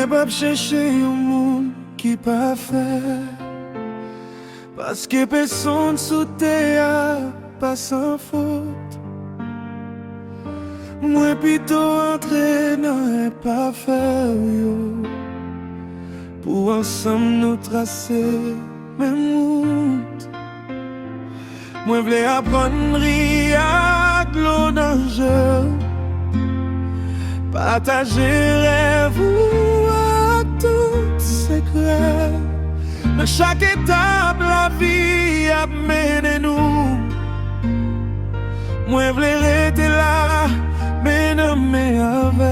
Mwen pa chercher un monde qui pas fait, parce que personne sous terre pas sans faute. Mwen plutôt entrer dans un parfait pour ensemble nous tracer même route. Mwen vle apprendre à l'eau danger, partager rêve à tout secret. Dans chaque étape la vie a mené nous. Mwen vle rester là, mais non mais avec.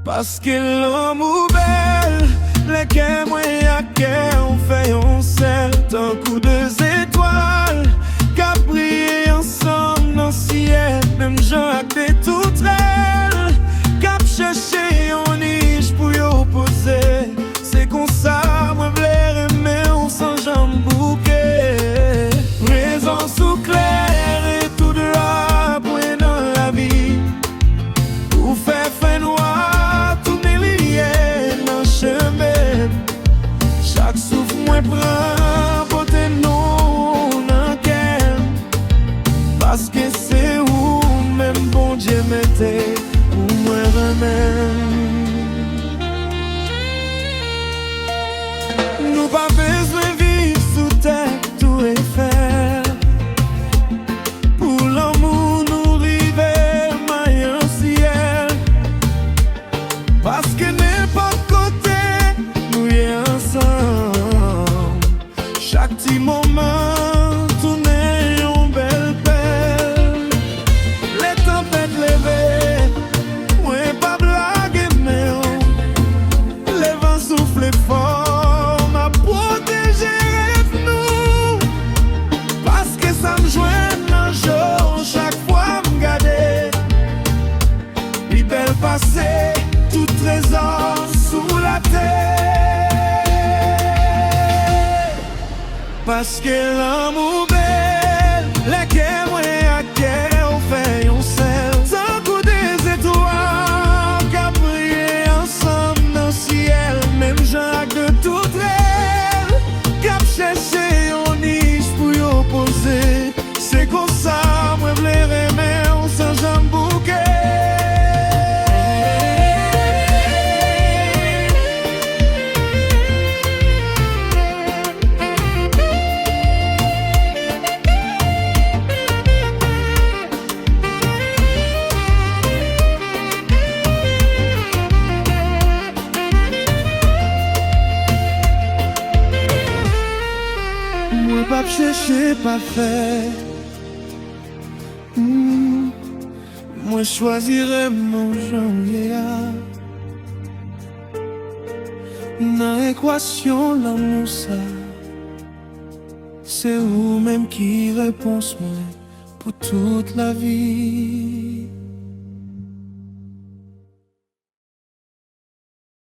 Parce que l'amour belle, les que moi y'a qu'on fait on sel, tant coup deux étoiles, qu'a brillé ensemble dans le ciel, même gens acté tout elle, qu'a cherché on niche pour y opposer. C'est comme ça, moi v'lais aimer on sans jambes bouquet. Présence sous clair et tout droit point dans la vie, pour faire fin noir, tout délié dans le chemin. Chaque souffle moi prend pour te non dans quel, parce que c'est où même bon Dieu mettait pour moi remède. Nous pas besoin vivre sous terre, tout est fait. Pour l'amour nous river maillon ciel, parce que n'importe côté nous y ensemble. Chaque petit moment tourner une belle belle. Les tempêtes levées, ouais pas blague mais les vents soufflent fort, m'a protégé nous. Parce que ça me joint dans le jour, chaque fois me garder. Puis belle passé, tout trésor sous la terre. Parce que l'amour belle, les que moi à guerre on fait on sel, sans coup des étoiles, qu'a brillé ensemble dans le ciel, même Jacques de toute elle, qu'a cherché on niche pour y opposer. C'est comme ça, moi v'lais aimer on sans jambes bouquet. Moi pas chercher pas fait. Moi choisirais mon janvier. Dans l'équation l'amour ça, c'est vous même qui réponse moi pour toute la vie.